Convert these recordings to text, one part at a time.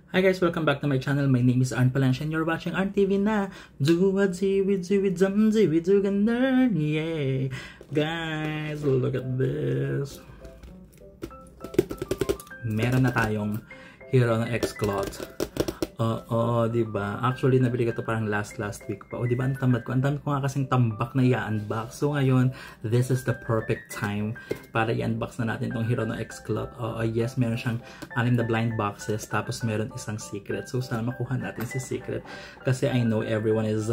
Hi guys, welcome back to my channel. My name is Arn Palancia and you're watching Arn TV na. Yeah. Guys, look at this. Meron na tayong Hero ng X-Cloth. Diba? Actually, nabili ko to parang last week pa. Diba, ang tamad ko. Ang dami ko nga kasing tambak na i-unbox. So ngayon, this is the perfect time para i-unbox na natin tong Hero ng X-Cloth. Yes, meron siyang 6 na blind boxes. Tapos meron isang secret. So sana makuha natin si secret. Kasi I know everyone is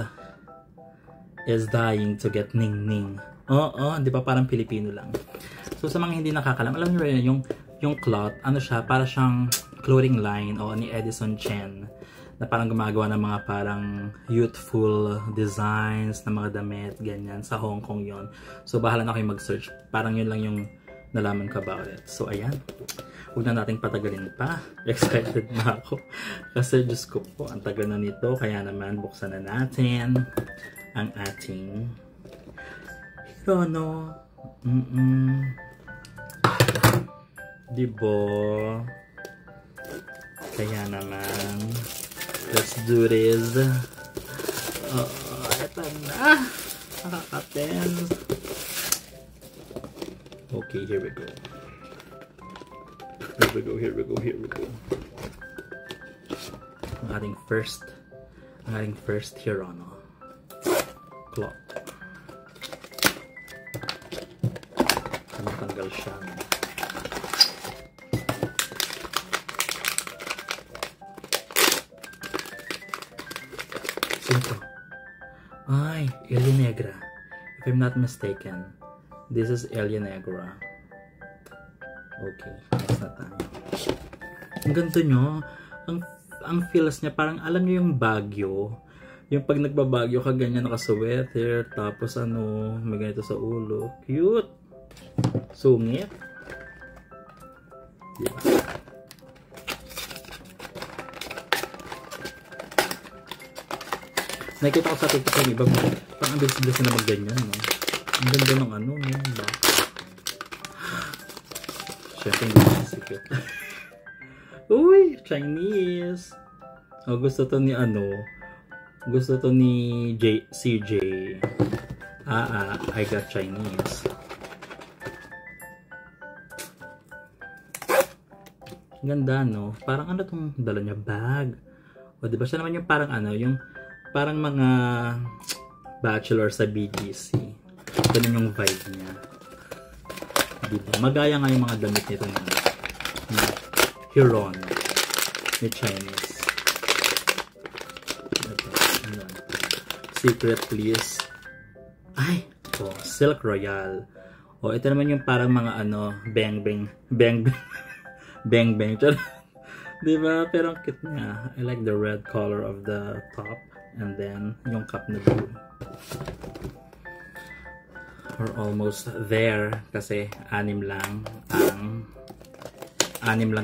dying to get Ning Ning. Diba? Parang Pilipino lang. So sa mga hindi nakakalam, alam niyo rin yung cloth, ano siya, para siyang clothing line ni Edison Chen na parang gumagawa ng mga parang youthful designs na mga damit, ganyan. Sa Hong Kong yon. So bahala na kayo mag-search. Parang yun lang yung nalaman ko about it. So ayan, huwag na nating patagalin pa. Excited na ako. Kasi Diyos ko po, ang tagal na nito. Kaya naman buksan na natin ang ating Hero. Diba? Kaya naman, let's do this. Eto na. Nakaka-tense. Okay, here we go. Here we go. Ang ating first Hero, cloth. Matanggal siya. Ito. Ay, Elia Negra. If I'm not mistaken, this is Elia Negra. Okay, next na tayo. Ang ganda nyo. Ang feels niya, parang alam nyo yung Baguio. Yung pag nagbabagyo ka, ganyan naka-sweater, tapos may ganito sa ulo. Cute! Sungit. Diba? Nakikita ko sa TikTok yung iba, parang ang bilis na mag-ganyan, no? Ang ganda ng no? Siyempre, hindi ko sikit. Uy! Chinese! Gusto to ni gusto to ni CJ. I got Chinese. Ganda, no? Parang tong dala niya? Bag. Diba siya naman yung parang yung parang mga bachelor sa BGC. Ganun yung vibe niya. Diba? Magaya nga yung mga damit nito na Huron ni Chinese. Secret please. Ay! Silk Royal. Ito naman yung parang mga bang bang. Diba? Pero ang cute niya. I like the red color of the top. And then, yung cup na blue. We're almost there. Kasi 6 lang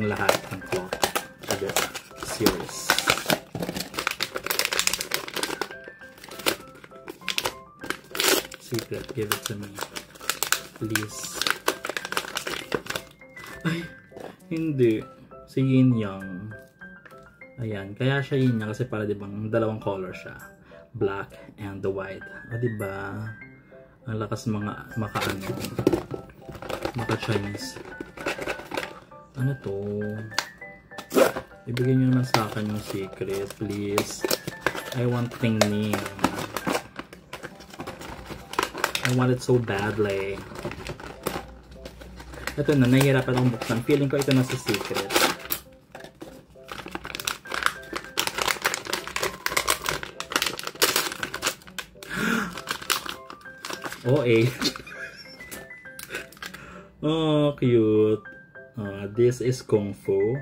lahat ng cloth. So, series. Secret, give it to me. Please. Ay, hindi. Si Yin Yang. Ayan, kaya siya Yin Yang kasi para dibang dalawang color siya. Black and the white. Diba? Ang lakas maka-Chinese. Ano to? Ibigay nyo naman sa akin yung secret, please. I want Ning Ning. I want it so badly. Ito na, nahihirapan akong buksan. Feeling ko ito na sa secret. Cute. This is Kung Fu.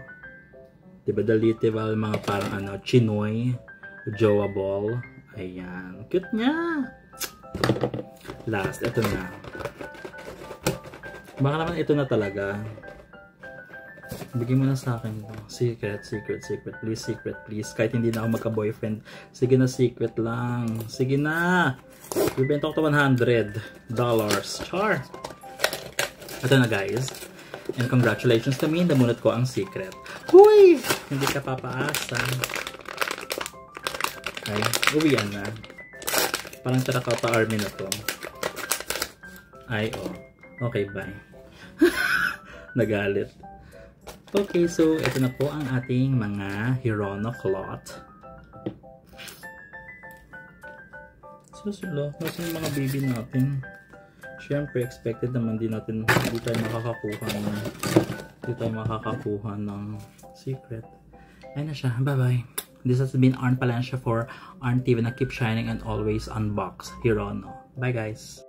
Diba, the literal mga parang chinoy, jowa ball. Ayan. Cute niya. Last, ito na. Baka naman ito na talaga. Bigyan mo na sa akin ito. Secret. Please, secret, please. Kahit hindi na ako magka-boyfriend. Sige na, secret lang. Sige na. Ibenta ko to $100. Char. Ito na, guys. And congratulations to me, namunot ko ang secret. Huy! Hindi ka papaasa. Okay, uwian na. Parang Tarakota Army na to. Ay, oh. Okay, bye. Nagalit. Okay, so ito na po ang ating mga Hirono cloth. Susulo, nasa yung mga baby natin. Siyempre, expected naman din natin hindi tayo makakakuha ng secret. Ayun na siya. Bye-bye. This has been Arn Palencia for Arn TV na keep shining and always unbox Hirono. Bye, guys.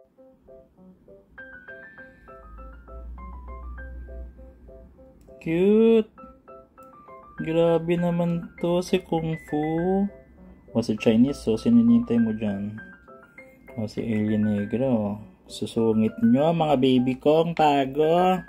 Cute! Grabe naman to si Kung Fu. O si Chinese, so sininintay mo dyan. O si Alien Negro. Susungit nyo mga baby ko, ang tago.